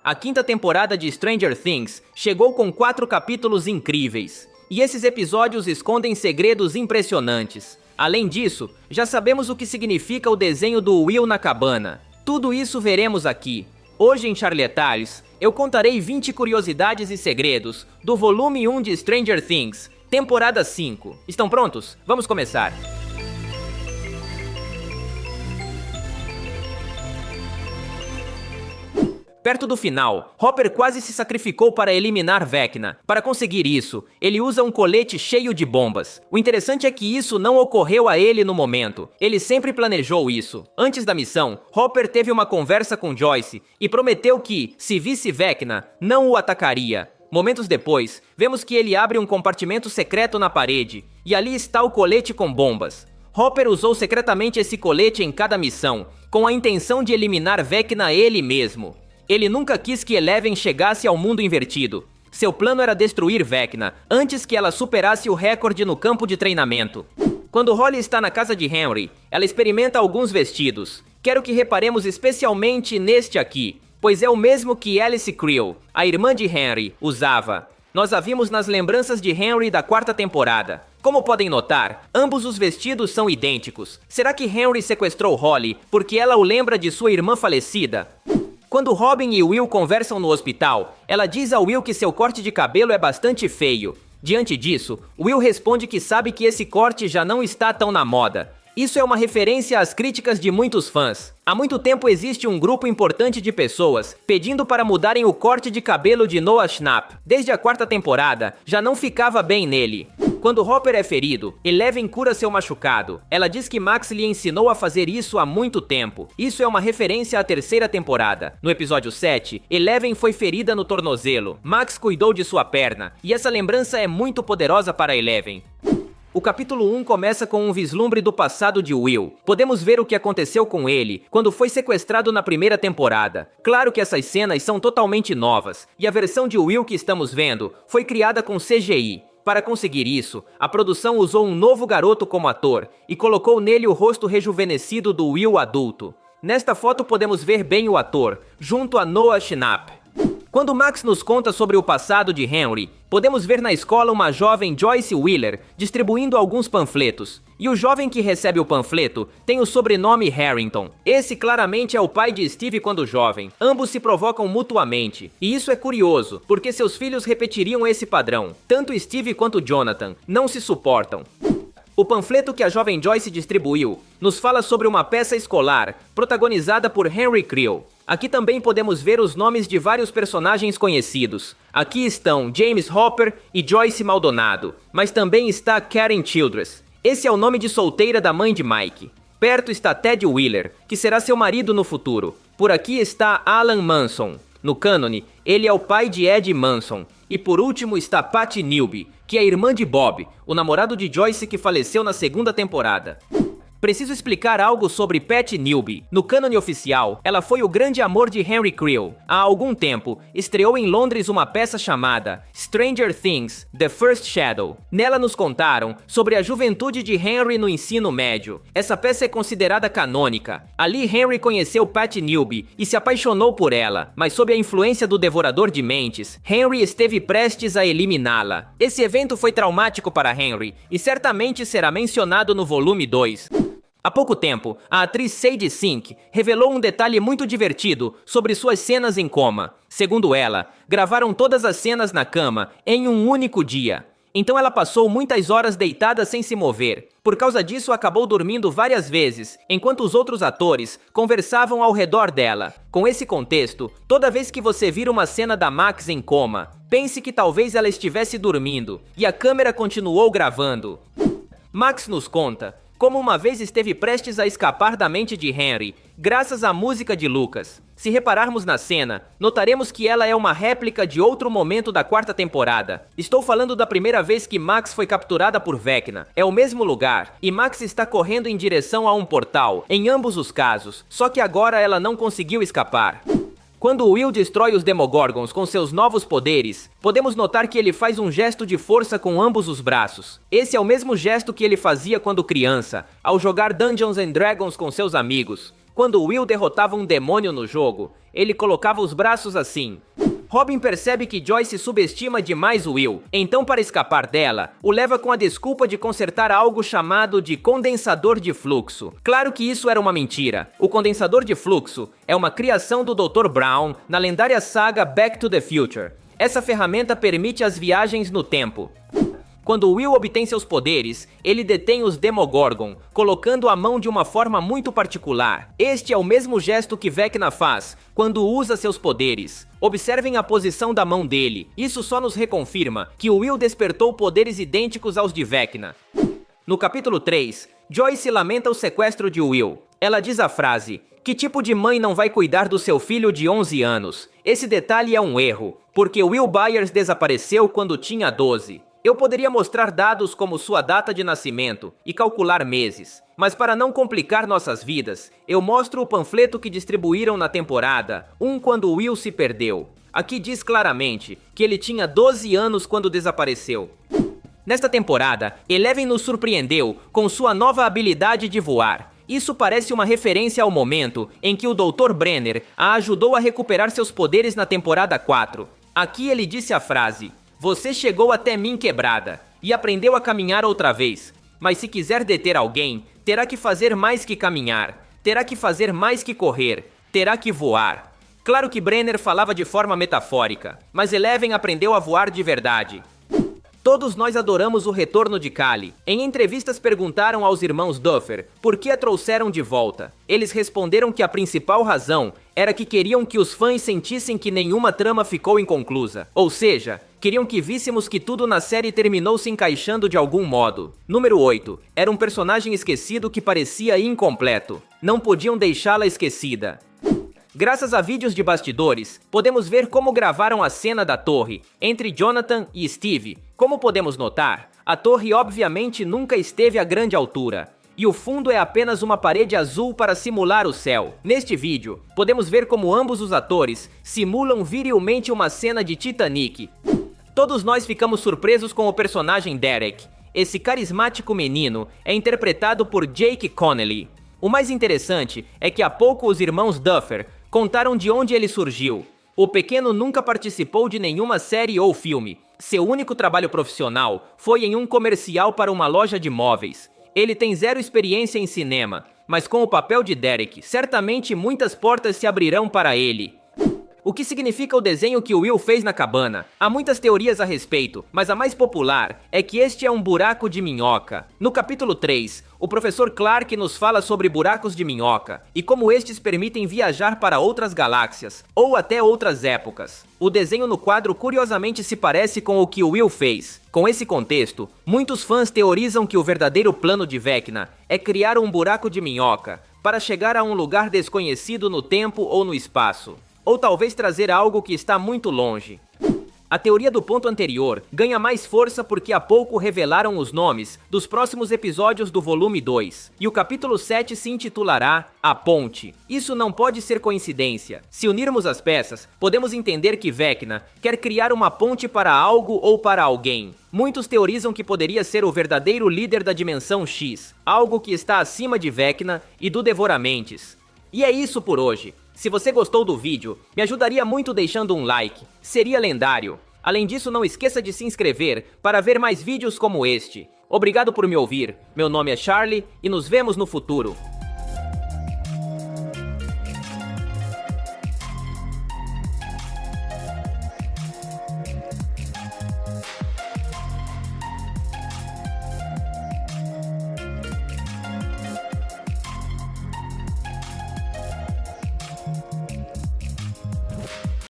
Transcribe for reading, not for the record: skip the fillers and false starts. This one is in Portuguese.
A quinta temporada de Stranger Things chegou com 4 capítulos incríveis. E esses episódios escondem segredos impressionantes. Além disso, já sabemos o que significa o desenho do Will na cabana. Tudo isso veremos aqui. Hoje em Charletalhos, eu contarei 20 curiosidades e segredos do volume 1 de Stranger Things, temporada 5. Estão prontos? Vamos começar! Perto do final, Hopper quase se sacrificou para eliminar Vecna. Para conseguir isso, ele usa um colete cheio de bombas. O interessante é que isso não ocorreu a ele no momento. Ele sempre planejou isso. Antes da missão, Hopper teve uma conversa com Joyce e prometeu que, se visse Vecna, não o atacaria. Momentos depois, vemos que ele abre um compartimento secreto na parede, e ali está o colete com bombas. Hopper usou secretamente esse colete em cada missão, com a intenção de eliminar Vecna ele mesmo. Ele nunca quis que Eleven chegasse ao mundo invertido. Seu plano era destruir Vecna, antes que ela superasse o recorde no campo de treinamento. Quando Holly está na casa de Henry, ela experimenta alguns vestidos. Quero que reparemos especialmente neste aqui, pois é o mesmo que Alice Creel, a irmã de Henry, usava. Nós a vimos nas lembranças de Henry da 4ª temporada. Como podem notar, ambos os vestidos são idênticos. Será que Henry sequestrou Holly porque ela o lembra de sua irmã falecida? Quando Robin e Will conversam no hospital, ela diz a Will que seu corte de cabelo é bastante feio. Diante disso, Will responde que sabe que esse corte já não está tão na moda. Isso é uma referência às críticas de muitos fãs. Há muito tempo existe um grupo importante de pessoas pedindo para mudarem o corte de cabelo de Noah Schnapp. Desde a 4ª temporada, já não ficava bem nele. Quando Hopper é ferido, Eleven cura seu machucado. Ela diz que Max lhe ensinou a fazer isso há muito tempo. Isso é uma referência à 3ª temporada. No episódio 7, Eleven foi ferida no tornozelo. Max cuidou de sua perna, e essa lembrança é muito poderosa para Eleven. O capítulo 1 começa com um vislumbre do passado de Will. Podemos ver o que aconteceu com ele quando foi sequestrado na 1ª temporada. Claro que essas cenas são totalmente novas, e a versão de Will que estamos vendo foi criada com CGI. Para conseguir isso, a produção usou um novo garoto como ator e colocou nele o rosto rejuvenescido do Will adulto. Nesta foto podemos ver bem o ator, junto a Noah Schnapp. Quando Max nos conta sobre o passado de Henry, podemos ver na escola uma jovem Joyce Wheeler distribuindo alguns panfletos. E o jovem que recebe o panfleto tem o sobrenome Harrington. Esse claramente é o pai de Steve quando jovem. Ambos se provocam mutuamente. E isso é curioso, porque seus filhos repetiriam esse padrão. Tanto Steve quanto Jonathan não se suportam. O panfleto que a jovem Joyce distribuiu nos fala sobre uma peça escolar protagonizada por Henry Creel. Aqui também podemos ver os nomes de vários personagens conhecidos. Aqui estão James Hopper e Joyce Maldonado, mas também está Karen Childress. Esse é o nome de solteira da mãe de Mike. Perto está Ted Wheeler, que será seu marido no futuro. Por aqui está Alan Manson. No cânone, ele é o pai de Ed Manson. E por último está Patty Newby, que é irmã de Bob, o namorado de Joyce que faleceu na 2ª temporada. Preciso explicar algo sobre Patty Newby. No cânone oficial, ela foi o grande amor de Henry Creel. Há algum tempo, estreou em Londres uma peça chamada Stranger Things, The First Shadow. Nela nos contaram sobre a juventude de Henry no ensino médio. Essa peça é considerada canônica. Ali Henry conheceu Patty Newby e se apaixonou por ela, mas sob a influência do Devorador de Mentes, Henry esteve prestes a eliminá-la. Esse evento foi traumático para Henry e certamente será mencionado no volume 2. Há pouco tempo, a atriz Sadie Sink revelou um detalhe muito divertido sobre suas cenas em coma. Segundo ela, gravaram todas as cenas na cama em um único dia. Então ela passou muitas horas deitada sem se mover. Por causa disso, acabou dormindo várias vezes, enquanto os outros atores conversavam ao redor dela. Com esse contexto, toda vez que você vir uma cena da Max em coma, pense que talvez ela estivesse dormindo, e a câmera continuou gravando. Max nos conta como uma vez esteve prestes a escapar da mente de Henry, graças à música de Lucas. Se repararmos na cena, notaremos que ela é uma réplica de outro momento da 4ª temporada. Estou falando da primeira vez que Max foi capturada por Vecna. É o mesmo lugar, e Max está correndo em direção a um portal, em ambos os casos, só que agora ela não conseguiu escapar. Quando Will destrói os Demogorgons com seus novos poderes, podemos notar que ele faz um gesto de força com ambos os braços. Esse é o mesmo gesto que ele fazia quando criança, ao jogar Dungeons and Dragons com seus amigos. Quando Will derrotava um demônio no jogo, ele colocava os braços assim. Robin percebe que Joyce subestima demais Will, então para escapar dela, o leva com a desculpa de consertar algo chamado de condensador de fluxo. Claro que isso era uma mentira. O condensador de fluxo é uma criação do Dr. Brown na lendária saga Back to the Future. Essa ferramenta permite as viagens no tempo. Quando Will obtém seus poderes, ele detém os Demogorgon, colocando a mão de uma forma muito particular. Este é o mesmo gesto que Vecna faz quando usa seus poderes. Observem a posição da mão dele, isso só nos reconfirma que o Will despertou poderes idênticos aos de Vecna. No capítulo 3, Joyce lamenta o sequestro de Will. Ela diz a frase: "Que tipo de mãe não vai cuidar do seu filho de 11 anos? Esse detalhe é um erro, porque Will Byers desapareceu quando tinha 12. Eu poderia mostrar dados como sua data de nascimento e calcular meses, mas para não complicar nossas vidas, eu mostro o panfleto que distribuíram na temporada 1 quando Will se perdeu. Aqui diz claramente que ele tinha 12 anos quando desapareceu." Nesta temporada, Eleven nos surpreendeu com sua nova habilidade de voar. Isso parece uma referência ao momento em que o Dr. Brenner a ajudou a recuperar seus poderes na temporada 4. Aqui ele disse a frase: "Você chegou até mim quebrada e aprendeu a caminhar outra vez, mas se quiser deter alguém, terá que fazer mais que caminhar, terá que fazer mais que correr, terá que voar." Claro que Brenner falava de forma metafórica, mas Eleven aprendeu a voar de verdade. Todos nós adoramos o retorno de Kali. Em entrevistas perguntaram aos irmãos Duffer por que a trouxeram de volta. Eles responderam que a principal razão era que queriam que os fãs sentissem que nenhuma trama ficou inconclusa. Ou seja, queriam que víssemos que tudo na série terminou se encaixando de algum modo. Número 8. Era um personagem esquecido que parecia incompleto. Não podiam deixá-la esquecida. Graças a vídeos de bastidores, podemos ver como gravaram a cena da torre entre Jonathan e Steve. Como podemos notar, a torre obviamente nunca esteve a grande altura, e o fundo é apenas uma parede azul para simular o céu. Neste vídeo, podemos ver como ambos os atores simulam virilmente uma cena de Titanic. Todos nós ficamos surpresos com o personagem Derek. Esse carismático menino é interpretado por Jake Connelly. O mais interessante é que há pouco os irmãos Duffer contaram de onde ele surgiu. O pequeno nunca participou de nenhuma série ou filme. Seu único trabalho profissional foi em um comercial para uma loja de móveis. Ele tem zero experiência em cinema, mas com o papel de Derek, certamente muitas portas se abrirão para ele. O que significa o desenho que Will fez na cabana? Há muitas teorias a respeito, mas a mais popular é que este é um buraco de minhoca. No capítulo 3, o professor Clark nos fala sobre buracos de minhoca e como estes permitem viajar para outras galáxias, ou até outras épocas. O desenho no quadro curiosamente se parece com o que Will fez. Com esse contexto, muitos fãs teorizam que o verdadeiro plano de Vecna é criar um buraco de minhoca para chegar a um lugar desconhecido no tempo ou no espaço. Ou talvez trazer algo que está muito longe. A teoria do ponto anterior ganha mais força porque há pouco revelaram os nomes dos próximos episódios do volume 2, e o capítulo 7 se intitulará A Ponte. Isso não pode ser coincidência. Se unirmos as peças, podemos entender que Vecna quer criar uma ponte para algo ou para alguém. Muitos teorizam que poderia ser o verdadeiro líder da Dimensão X, algo que está acima de Vecna e do Devoramentes. E é isso por hoje. Se você gostou do vídeo, me ajudaria muito deixando um like, seria lendário. Além disso, não esqueça de se inscrever para ver mais vídeos como este. Obrigado por me ouvir, meu nome é Charlie e nos vemos no futuro.